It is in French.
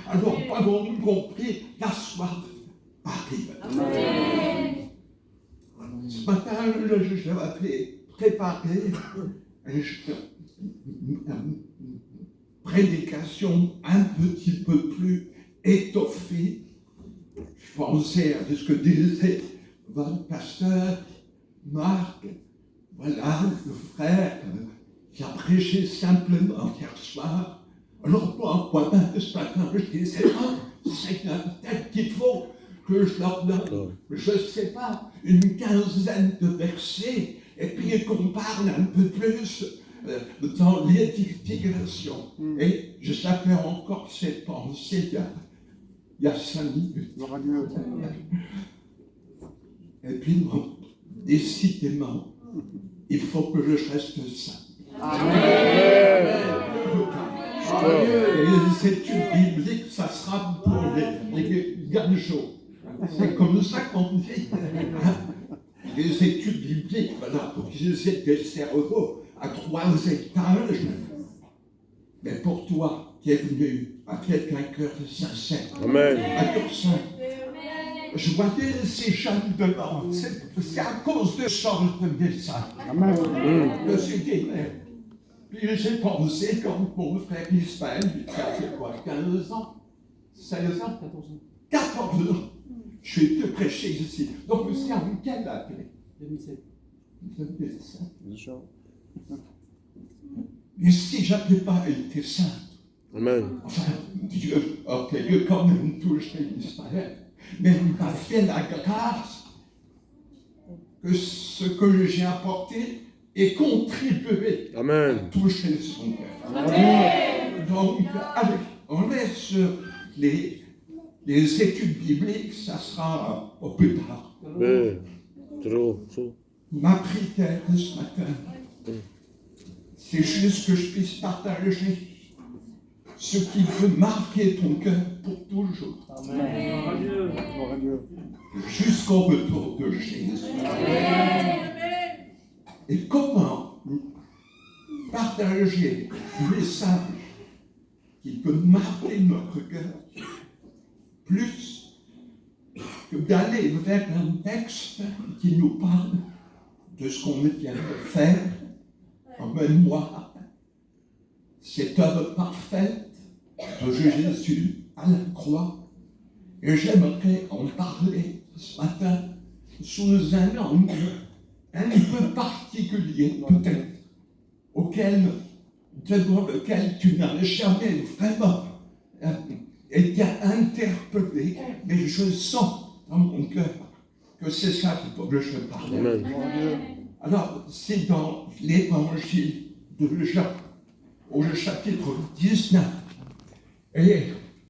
Alors, avons-nous compris, la soif arrive. Amen. Ce matin, j'avais préparé une prédication un petit peu plus étoffée. Je pensais à ce que disait votre pasteur Marc. Voilà, le frère qui a prêché simplement hier soir. Alors moi-même, ce matin, je disais, Seigneur, peut-être qu'il faut que je leur donne, je ne sais pas, une quinzaine de versets, et puis qu'on parle un peu plus dans l'édification. Et j'avais encore cette pensée il y a 5 minutes. Et puis, bon, décidément, il faut que je reste saint. Amen. Les études bibliques, ça sera pour les ganjos. C'est comme ça qu'on dit. Les études bibliques, voilà, pour qu'ils aient des cerveaux à 3 étages. Mais pour toi, qui es venu avec un cœur sincère, un cœur saint, je voyais ces jeunes devant. C'est à cause de ce genre de message. Je me suis dit, puis j'ai pensé comme mon frère Ismaël, il avait quoi, 15 ans, 16 ans, 14 ans. Je suis venu prêcher ici. Donc, vous savez, en quelle année 2007. 2007. Mais si je n'avais pas été saint, enfin, Dieu aurait quand même touché Israël. Mais il m'a fait la grâce que ce que j'ai apporté ait contribué à toucher son cœur. Donc, allez, on laisse les études bibliques, ça sera au plus tard. Ma prière de ce matin, c'est juste que je puisse partager ce qui peut marquer ton cœur pour toujours. Amen. Jusqu'au retour de Jésus. Amen. Et comment partager le message qui peut marquer notre cœur plus que d'aller vers un texte qui nous parle de ce qu'on vient de faire en mémoire, cette œuvre parfaite de Jésus à la croix. Et j'aimerais en parler ce matin sous un angle un peu particulier, peut-être, devant lequel tu n'as jamais vraiment été interpellé, mais je sens dans mon cœur que c'est ça qu'il faut que je parle. Amen. Alors, c'est dans l'évangile de Jean, au chapitre 19. Et